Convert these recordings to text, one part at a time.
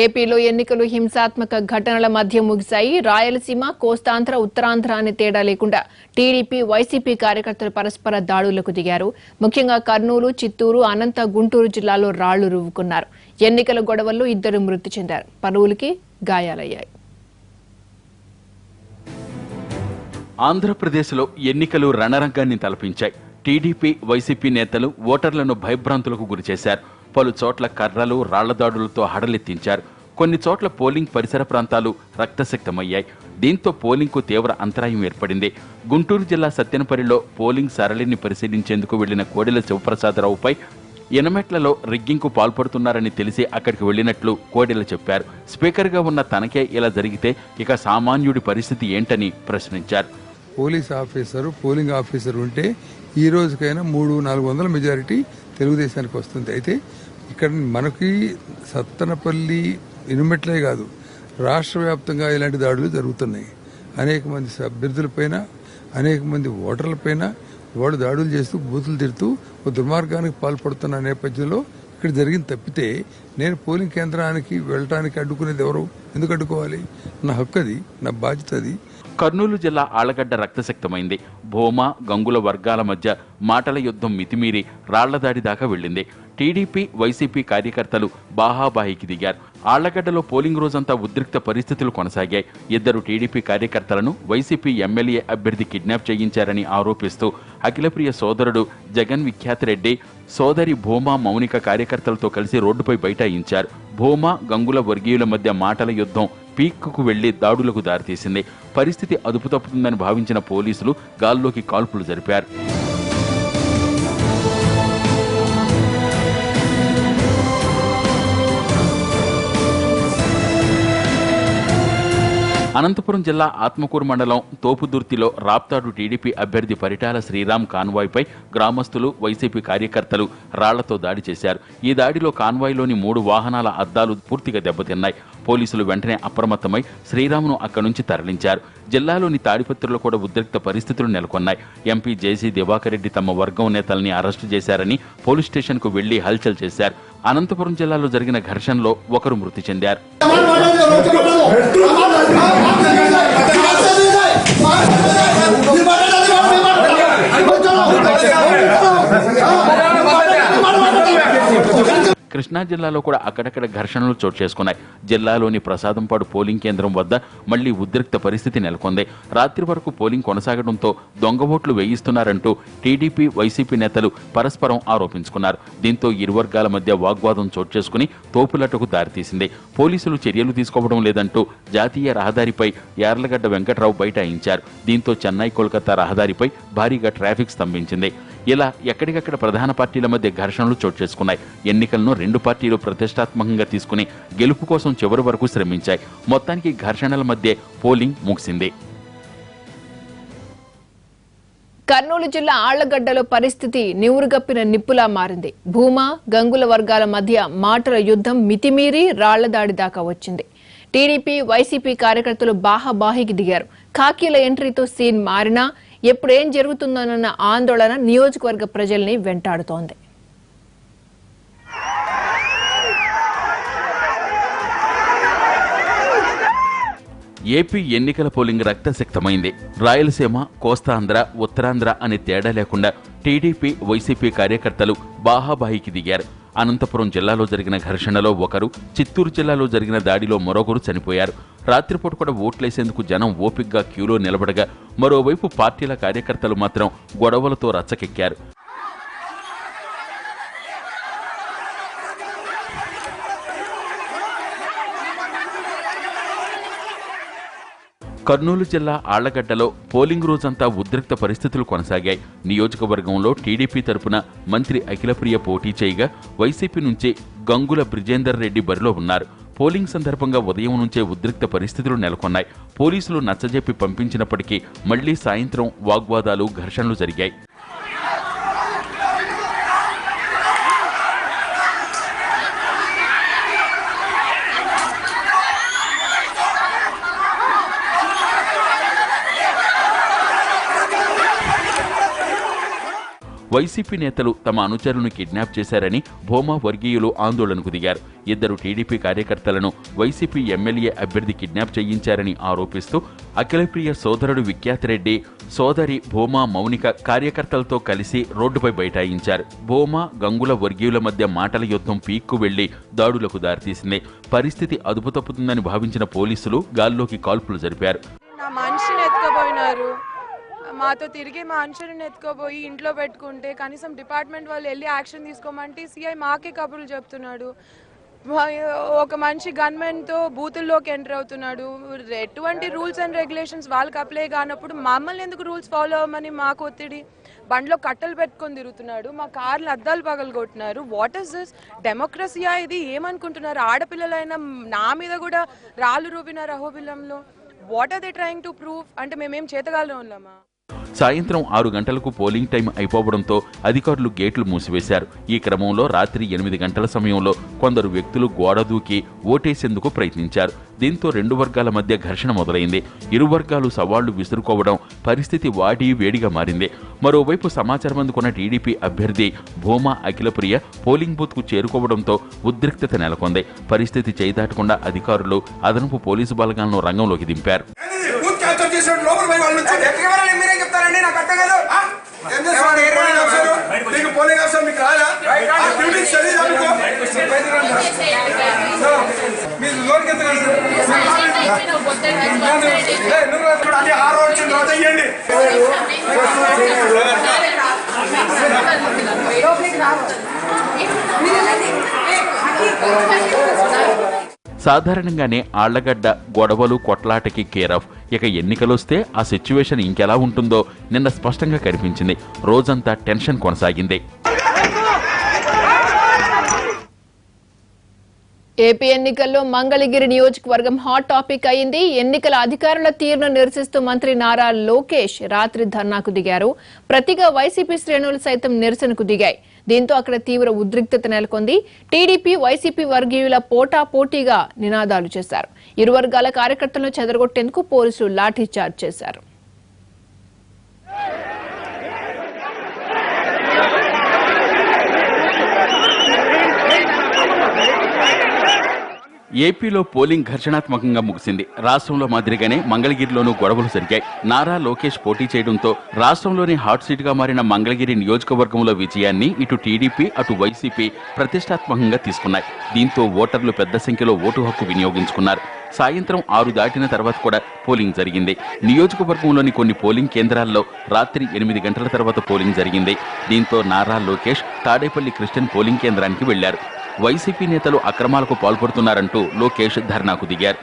ఏపీలో ఎన్నికలు హింసాత్మక ఘటనల మధ్య ముగిశాయి. రాయలసీమ, కోస్తాంధ్ర, ఉత్తరాంధ్ర అనే తేడా లేకుండా టీడీపీ, వైసీపీ కార్యకర్తలు పరస్పర దాడులకు దిగారు. ముఖ్యంగా కర్నూలు, చిత్తూరు, అనంత, గుంటూరు జిల్లాలో రాళ్లు రువ్వుకున్నారు. ఎన్నికల గొడవల్లో 2 మృతి చెందారు. పలువురికి గాయాలయ్యాయి. ఆంధ్రప్రదేశ్లో ఎన్నికలు రణరంగాన్ని తలపించాయి. టీడీపీ, వైసీపీ నేతలు ఓటర్లను భయభ్రాంతులకు గురిచేశారు. పలు చోట్ల కర్రలు, రాళ్లదాడులతో హడలెత్తించారు. కొన్ని చోట్ల పోలింగ్ పరిసర ప్రాంతాలు రక్తసిక్తమయ్యాయి. దీంతో పోలింగ్కు తీవ్ర అంతరాయం ఏర్పడింది. గుంటూరు జిల్లా సత్తెనపల్లిలో పోలింగ్ సరళిని పరిశీలించేందుకు వెళ్లిన కోడెల శివప్రసాదరావుపై ఎనమెట్లలో రిగ్గింగ్కు పాల్పడుతున్నారని తెలిసి అక్కడికి వెళ్లినట్లు కోడెల చెప్పారు. స్పీకర్గా ఉన్న తనకే ఇలా జరిగితే ఇక సామాన్యుడి పరిస్థితి ఏంటని ప్రశ్నించారు. పోలింగ్ ఆఫీసర్ ఉంటే ఈ రోజుకైనా 300-400 మెజారిటీ తెలుగుదేశానికి వస్తుంది. అయితే ఇక్కడ మనకి సత్తెనపల్లి, ఇనుమెట్లే కాదు, రాష్ట్ర వ్యాప్తంగా ఇలాంటి దాడులు జరుగుతున్నాయి. అనేక మంది అభ్యర్థులపైన, అనేక మంది ఓటర్లపైన వాళ్ళు దాడులు చేస్తూ, బూతులు తిడుతూ దుర్మార్గానికి పాల్పడుతున్న నేపథ్యంలో ఇక్కడ జరిగింది. తప్పితే నేను పోలింగ్ కేంద్రానికి వెళ్ళటానికి అడ్డుకునేది ఎవరు? ఎందుకు అడ్డుకోవాలి? నా హక్కు అది, నా బాధ్యత అది. కర్నూలు జిల్లా ఆళ్లగడ్డ రక్తసిక్తమైంది. భూమా, గంగుల వర్గాల మధ్య మాటల యుద్ధం మితిమీరి రాళ్లదాడి దాకా వెళ్లింది. టీడీపీ, వైసీపీ కార్యకర్తలు బాహాబాహికి దిగారు. ఆళ్లగడ్డలో పోలింగ్ రోజంతా ఉద్రిక్త పరిస్థితులు కొనసాగాయి. 2 టీడీపీ కార్యకర్తలను వైసీపీ ఎమ్మెల్యే అభ్యర్థి కిడ్నాప్ చేయించారని ఆరోపిస్తూ అఖిలప్రియ సోదరుడు జగన్ విఖ్యాతరెడ్డి, సోదరి భూమా, మౌనిక కార్యకర్తలతో కలిసి రోడ్డుపై బైఠాయించారు. భూమా, గంగుల వర్గీయుల మధ్య మాటల యుద్ధం పీక్కు వెళ్లి దాడులకు దారితీసింది. పరిస్థితి అదుపు తప్పుతుందని భావించిన పోలీసులు గాల్లోకి కాల్పులు జరిపారు. అనంతపురం జిల్లా ఆత్మకూరు మండలం తోపుదుర్తిలో రాప్తాడు టీడీపీ అభ్యర్థి పరిటాల శ్రీరామ్ కాన్వాయ్పై గ్రామస్తులు, వైసీపీ కార్యకర్తలు రాళ్లతో దాడి చేశారు. ఈ దాడిలో కాన్వాయ్లోని 3 వాహనాల అద్దాలు పూర్తిగా దెబ్బతిన్నాయి. పోలీసులు వెంటనే అప్రమత్తమై శ్రీరామ్ను అక్కడి నుంచి తరలించారు. జిల్లాలోని తాడిపత్రిలో కూడా ఉద్రిక్త పరిస్థితులు నెలకొన్నాయి. ఎంపీ జేసీ దివాకర్ రెడ్డి తమ వర్గం నేతల్ని అరెస్టు చేశారని పోలీస్ స్టేషన్కు వెళ్లి హల్చల్ చేశారు. అనంతపురం జిల్లాలో జరిగిన ఘర్షణలో ఒకరు మృతి చెందారు. కృష్ణా జిల్లాలో కూడా అక్కడక్కడ ఘర్షణలు చోటు చేసుకున్నాయి. జిల్లాలోని ప్రసాదంపాడు పోలింగ్ కేంద్రం వద్ద మళ్లీ ఉద్రిక్త పరిస్థితి నెలకొంది. రాత్రి వరకు పోలింగ్ కొనసాగడంతో దొంగ ఓట్లు వేయిస్తున్నారంటూ టీడీపీ, వైసీపీ నేతలు పరస్పరం ఆరోపించుకున్నారు. దీంతో ఇరు వర్గాల మధ్య వాగ్వాదం చోటు చేసుకుని తోపులాటకు దారితీసింది. పోలీసులు చర్యలు తీసుకోవడం లేదంటూ జాతీయ రహదారిపై యార్లగడ్డ వెంకట్రావు బైఠాయించారు. దీంతో చెన్నై, కోల్కతా రహదారిపై భారీగా ట్రాఫిక్ స్తంభించింది. ఇలా ఎక్కడికక్కడ ప్రధాన పార్టీల మధ్య ఘర్షణలు చోటు చేసుకున్నాయి. ఎన్నికలను 2 పార్టీలు ప్రతిష్టాత్మకంగా తీసుకుని గెలుపు కోసం చివరి వరకు శ్రమించాయి. మొత్తానికి ఘర్షణల మధ్య పోలింగ్ ముగిసింది. కర్నూలు జిల్లా ఆళ్లగడ్డలో పరిస్థితి నివురుగప్పిన నిప్పులా మారింది. భూమా, గంగుల వర్గాల మధ్య మాటల యుద్ధం మితిమీరి రాళ్లదాడి దాకా వచ్చింది. టీడీపీ, వైసీపీ కార్యకర్తలు బాహాబాహికి దిగారు. ఖాకీల ఎంట్రీతో సీన్ మారినా ఎప్పుడేం జరుగుతుందోనన్న ఆందోళన నియోజకవర్గ ప్రజల్ని వెంటాడుతోంది. ఏపీ ఎన్నికల పోలింగ్ రక్తసిక్తమైంది. రాయలసీమ, కోస్తాంధ్ర, ఉత్తరాంధ్ర అనే తేడా లేకుండా టీడీపీ, వైసీపీ కార్యకర్తలు బాహాబాహికి దిగారు. అనంతపురం జిల్లాలో జరిగిన ఘర్షణలో ఒకరు, చిత్తూరు జిల్లాలో జరిగిన దాడిలో మరొకరు చనిపోయారు. రాత్రిపూట కూడా ఓట్లేసేందుకు జనం ఓపిగ్గా క్యూలో నిలబడగా, మరోవైపు పార్టీల కార్యకర్తలు మాత్రం గొడవలతో రచ్చకెక్కారు. కర్నూలు జిల్లా ఆళ్లగడ్డలో పోలింగ్ రోజంతా ఉద్రిక్త పరిస్థితులు కొనసాగాయి. నియోజకవర్గంలో టీడీపీ తరపున మంత్రి అఖిలప్రియ పోటీ చేయగా, వైసీపీ నుంచి గంగుల బ్రిజేందర్ రెడ్డి బరిలో ఉన్నారు. పోలింగ్ సందర్భంగా ఉదయం నుంచే ఉద్రిక్త పరిస్థితులు నెలకొన్నాయి. పోలీసులు నచ్చజెప్పి పంపించినప్పటికీ మళ్లీ సాయంత్రం వాగ్వాదాలు, ఘర్షణలు జరిగాయి. వైసీపీ నేతలు తమ అనుచరులను కిడ్నాప్ చేశారని భూమా వర్గీయులు ఆందోళనకు దిగారు. 2 టీడీపీ కార్యకర్తలను వైసీపీ ఎమ్మెల్యే అభ్యర్థి కిడ్నాప్ చేయించారని ఆరోపిస్తూ అఖిలప్రియ సోదరుడు విఖ్యాతిరెడ్డి, సోదరి భూమా మౌనిక కార్యకర్తలతో కలిసి రోడ్డుపై బైఠాయించారు. భూమా గంగుల వర్గీయుల మధ్య మాటల యుద్ధం పీక్కు వెళ్లి దాడులకు దారితీసింది. పరిస్థితి అదుపు తప్పుతుందని భావించిన పోలీసులు గాల్లోకి కాల్పులు జరిపారు. నా మనిషిని ఎత్తుకోబోయినారు, మాతో తిరిగి మా మనుషులను ఎత్తుకోబోయి ఇంట్లో పెట్టుకుంటే కనీసం డిపార్ట్మెంట్ వాళ్ళు వెళ్ళి యాక్షన్ తీసుకోమంటే సిఐ మాకే కబుర్లు చెప్తున్నాడు. ఒక మనిషి గన్మెన్తో బూతుల్లోకి ఎంటర్ అవుతున్నాడు. ఎటువంటి రూల్స్ అండ్ రెగ్యులేషన్స్ వాళ్ళకి అప్లై కానప్పుడు మమ్మల్ని ఎందుకు రూల్స్ ఫాలో అవ్వమని మాకు ఒత్తిడి. బండ్లో కట్టలు పెట్టుకొని తిరుగుతున్నాడు, మా కార్లు అద్దాలు పగలగొట్టినారు. వాట్ ఇస్ దిస్ డెమోక్రసీయా ఇది? ఏమనుకుంటున్నారు? ఆడపిల్లలైనా నా మీద కూడా రాళ్ళు రూపినారు అహోబిలంలో. What are they trying to prove? అంటే మేమేం చేతగాలం ఉన్నామా? సాయంత్రం 6 గంటలకు పోలింగ్ టైం అయిపోవడంతో అధికారులు గేట్లు మూసివేశారు. ఈ క్రమంలో రాత్రి 8 గంటల సమయంలో కొందరు వ్యక్తులు గోడ దూకి ఓటేసేందుకు ప్రయత్నించారు. దీంతో 2 వర్గాల మధ్య ఘర్షణ మొదలైంది. ఇరు వర్గాలు సవాళ్లు విసురుకోవడం పరిస్థితి వాడి వేడిగా మారింది. మరోవైపు సమాచారం అందుకున్న టీడీపీ అభ్యర్థి భూమా అఖిలప్రియ పోలింగ్ బూత్ కు చేరుకోవడంతో ఉద్రిక్తత నెలకొంది. పరిస్థితి చేయిదాటకుండా అధికారులు అదనపు పోలీసు బలగాలను రంగంలోకి దింపారు. సాధారణంగానే ఆళ్లగడ్డ గొడవలు కొట్లాటకి కేరాఫ్. ఇక ఎన్నికలొస్తే ఆ సిచ్యువేషన్ ఇంకెలా ఉంటుందో నిన్న స్పష్టంగా కనిపించింది. రోజంతా టెన్షన్ కొనసాగింది. ఏపీ ఎన్నికల్లో మంగళగిరి నియోజకవర్గం హాట్ టాపిక్ అయింది. ఎన్నికల అధికారుల తీరును నిరసిస్తూ మంత్రి నారా లోకేష్ రాత్రి ధర్నాకు దిగారు. ప్రతిగా వైసీపీ శ్రేణులు సైతం నిరసనకు దిగాయి. దీంతో అక్కడ తీవ్ర ఉద్రిక్తత నెలకొంది. టీడీపీ వైసీపీ వర్గీయుల పోటాపోటీగా నినాదాలు చేశారు. ఇరు వర్గాల కార్యకర్తలను చెదరగొట్టేందుకు పోలీసులు లాఠీచార్జ్ చేశారు. ఏపీలో పోలింగ్ ఘర్షణాత్మకంగా ముగిసింది. రాష్ట్రంలో మాదిరిగానే మంగళగిరిలోనూ గొడవలు జరిగాయి. నారా లోకేష్ పోటీ చేయడంతో రాష్ట్రంలోని హాట్ సీట్ గా మారిన మంగళగిరి నియోజకవర్గంలో విజయాన్ని ఇటు టీడీపీ అటు వైసీపీ ప్రతిష్టాత్మకంగా తీసుకున్నాయి. దీంతో ఓటర్లు పెద్ద సంఖ్యలో ఓటు హక్కు వినియోగించుకున్నారు. సాయంత్రం 6 దాటిన తర్వాత కూడా పోలింగ్ జరిగింది. నియోజకవర్గంలోని కొన్ని పోలింగ్ కేంద్రాల్లో రాత్రి 8 గంటల తర్వాత పోలింగ్ జరిగింది. దీంతో నారా లోకేష్ తాడేపల్లి క్రిస్టియన్ పోలింగ్ కేంద్రానికి వెళ్లారు. వైసీపీ నేతలు అక్రమాలకు పాల్పడుతున్నారంటూ లోకేష్ ధర్నాకు దిగారు.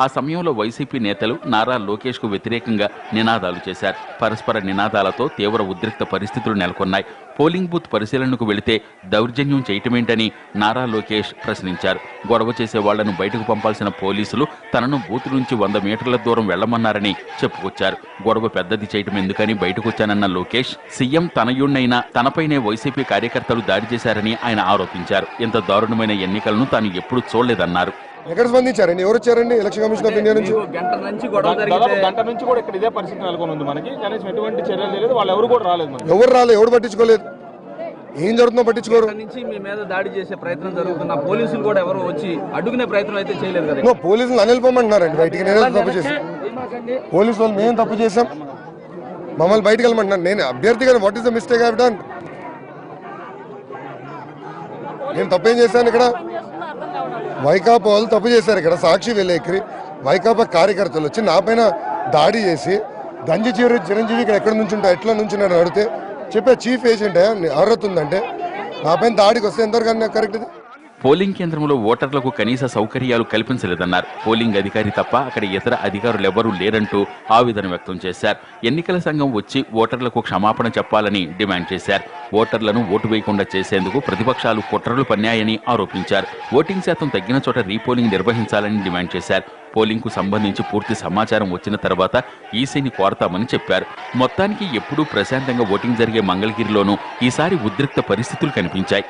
ఆ సమయంలో వైసీపీ నేతలు నారా లోకేష్ కు వ్యతిరేకంగా నినాదాలు చేశారు. పరస్పర నినాదాలతో తీవ్ర ఉద్రిక్త పరిస్థితులు నెలకొన్నాయి. పోలింగ్ బూత్ పరిశీలనకు వెళితే దౌర్జన్యం చేయటమేంటని నారా లోకేష్ ప్రశ్నించారు. గొడవ చేసే వాళ్లను బయటకు పంపాల్సిన పోలీసులు తనను బూత్ నుంచి 100 మీటర్ల దూరం వెళ్లమన్నారని చెప్పుకొచ్చారు. గొడవ పెద్దది చేయటం ఎందుకని బయటకొచ్చానన్న లోకేష్ సీఎం తనయుణ్ణైనా తనపైనే వైసీపీ కార్యకర్తలు దాడి చేశారని ఆయన ఆరోపించారు. ఇంత దారుణమైన ఎన్నికలను తాను ఎప్పుడూ చూడలేదన్నారు. ఎక్కడ స్పందించారండి? ఎవరు వచ్చారండి? ఎలక్షన్ కమిషన్ ఆఫ్ ఇండియా నుంచి గంట నుంచి కూడా ఇక్కడ ఇదే పరిస్థితి నెలకొని ఉంది. మనకి కనీసం ఎటువంటి చర్యలు తెలియదు. వాళ్ళు ఎవరు కూడా రాలేదు. ఎవరు రాలేదు, ఎవరు పట్టించుకోలేదు. ఏం జరుగుతుందో పట్టించుకోరు. నుంచి మీ మీద దాడి చేసే ప్రయత్నం జరుగుతున్న పోలీసులు కూడా ఎవరు వచ్చి అడ్డుకునే ప్రయత్నం అయితే చేయలేదు కదా. పోలీసులు అనిలిపోమంటున్నారండి బయటికి. నేను తప్పు చేశాను. పోలీసు వాళ్ళు మేము తప్పు చేశాం, మమ్మల్ని బయటకు వెళ్ళమంటున్నాను. నేను అభ్యర్థిగా what is the mistake I done? నేను తప్పేం చేశాను? ఇక్కడ వైకాపా వాళ్ళు తప్పు చేశారు. ఇక్కడ సాక్షి విలేకరి వైకాపా కార్యకర్తలు వచ్చి నా పైన దాడి చేసి గంజి చిరంజీవి ఇక్కడ ఎక్కడ నుంచి ఉంటా ఎట్లా నుంచి అడిగితే చెప్పే చీఫ్ ఏజెంట్ అర్హత ఉందంటే నా పైన దాడికి వస్తే ఎంతవరకు కరెక్ట్ ఇది? పోలింగ్ కేంద్రంలో ఓటర్లకు కనీస సౌకర్యాలు కల్పించలేదన్నారు. పోలింగ్ అధికారి తప్ప అక్కడ ఇతర అధికారులెవరూ లేరంటూ ఆవేదన వ్యక్తం చేశారు. ఎన్నికల సంఘం వచ్చి ఓటర్లకు క్షమాపణ చెప్పాలని డిమాండ్ చేశారు. ఓటర్లను ఓటు వేయకుండా చేసేందుకు ప్రతిపక్షాలు కుట్రలు పన్నాయని ఆరోపించారు. ఓటింగ్ శాతం తగ్గిన చోట రీపోలింగ్ నిర్వహించాలని డిమాండ్ చేశారు. పోలింగ్ కు సంబంధించి పూర్తి సమాచారం వచ్చిన తర్వాత ఈసీని కోరతామని చెప్పారు. మొత్తానికి ఎప్పుడూ ప్రశాంతంగా ఓటింగ్ జరిగే మంగళగిరిలోనూ ఈసారి ఉద్రిక్త పరిస్థితులు కనిపించాయి.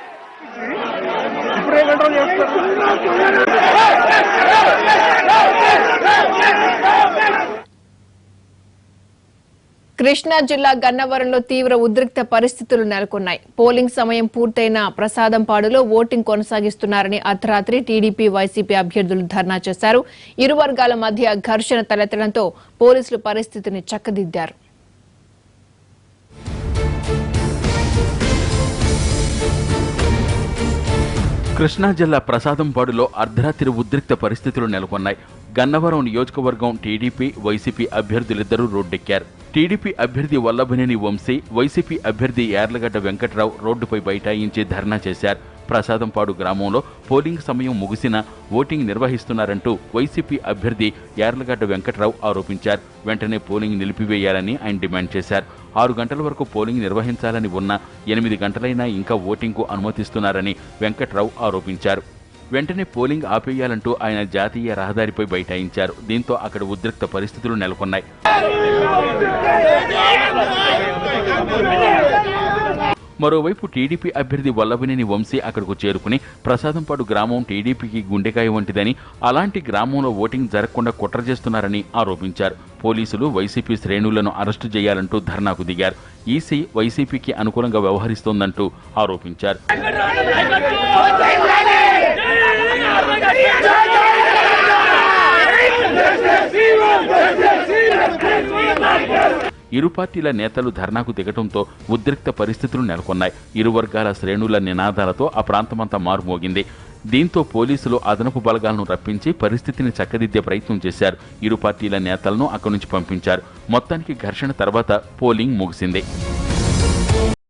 కృష్ణా జిల్లా గన్నవరంలో తీవ్ర ఉద్రిక్త పరిస్థితులు నెలకొన్నాయి. పోలింగ్ సమయం పూర్తయిన ప్రసాదంపాడులో ఓటింగ్ కొనసాగిస్తున్నారని అర్ధరాత్రి టీడీపీ వైసీపీ అభ్యర్థులు ధర్నా చేశారు. ఇరు వర్గాల మధ్య ఘర్షణ తలెత్తడంతో పోలీసులు పరిస్థితిని చక్కదిద్దారు. కృష్ణా జిల్లా ప్రసాదంపాడులో అర్ధరాత్రి ఉద్రిక్త పరిస్థితులు నెలకొన్నాయి. గన్నవరం నియోజకవర్గం టీడీపీ వైసీపీ అభ్యర్థులిద్దరూ రోడ్డెక్కారు. టీడీపీ అభ్యర్థి వల్లభనేని వంశీ, వైసీపీ అభ్యర్థి యార్లగడ్డ వెంకట్రావు రోడ్డుపై బైఠాయించి ధర్నా చేశారు. ప్రసాదంపాడు గ్రామంలో పోలింగ్ సమయం ముగిసినా ఓటింగ్ నిర్వహిస్తున్నారంటూ వైసీపీ అభ్యర్థి యార్లగడ్డ వెంకట్రావు ఆరోపించారు. వెంటనే పోలింగ్ నిలిపివేయాలని ఆయన డిమాండ్ చేశారు. 6 గంటల వరకు పోలింగ్ నిర్వహించాలని ఉన్నా 8 గంటలైనా ఇంకా ఓటింగ్కు అనుమతిస్తున్నారని వెంకట్రావు ఆరోపించారు. వెంటనే పోలింగ్ ఆపేయాలంటూ ఆయన జాతీయ రహదారిపై బైఠాయించారు. దీంతో అక్కడ ఉద్రిక్త పరిస్థితులు నెలకొన్నాయి. మరోవైపు టీడీపీ అభ్యర్థి వల్లభనేని వంశీ అక్కడకు చేరుకుని ప్రసాదంపాడు గ్రామం టీడీపీకి గుండెకాయ వంటిదని, అలాంటి గ్రామంలో ఓటింగ్ జరగకుండా కుట్ర చేస్తున్నారని ఆరోపించారు. పోలీసులు వైసీపీ శ్రేణులను అరెస్టు చేయాలంటూ ధర్నాకు దిగారు. ఈసీ వైసీపీకి అనుకూలంగా వ్యవహరిస్తోందంటూ ఆరోపించారు. ఇరు పార్టీల నేతలు ధర్నాకు దిగటంతో ఉద్రిక్త పరిస్థితులు నెలకొన్నాయి. ఇరు వర్గాల శ్రేణుల నినాదాలతో ఆ ప్రాంతమంతా మారుమోగింది. దీంతో పోలీసులు అదనపు బలగాలను రప్పించి పరిస్థితిని చక్కదిద్దే ప్రయత్నం చేశారు. ఇరు పార్టీల నేతలను అక్కడి నుంచి పంపించారు. మొత్తానికి ఘర్షణ తర్వాత పోలింగ్ ముగిసింది.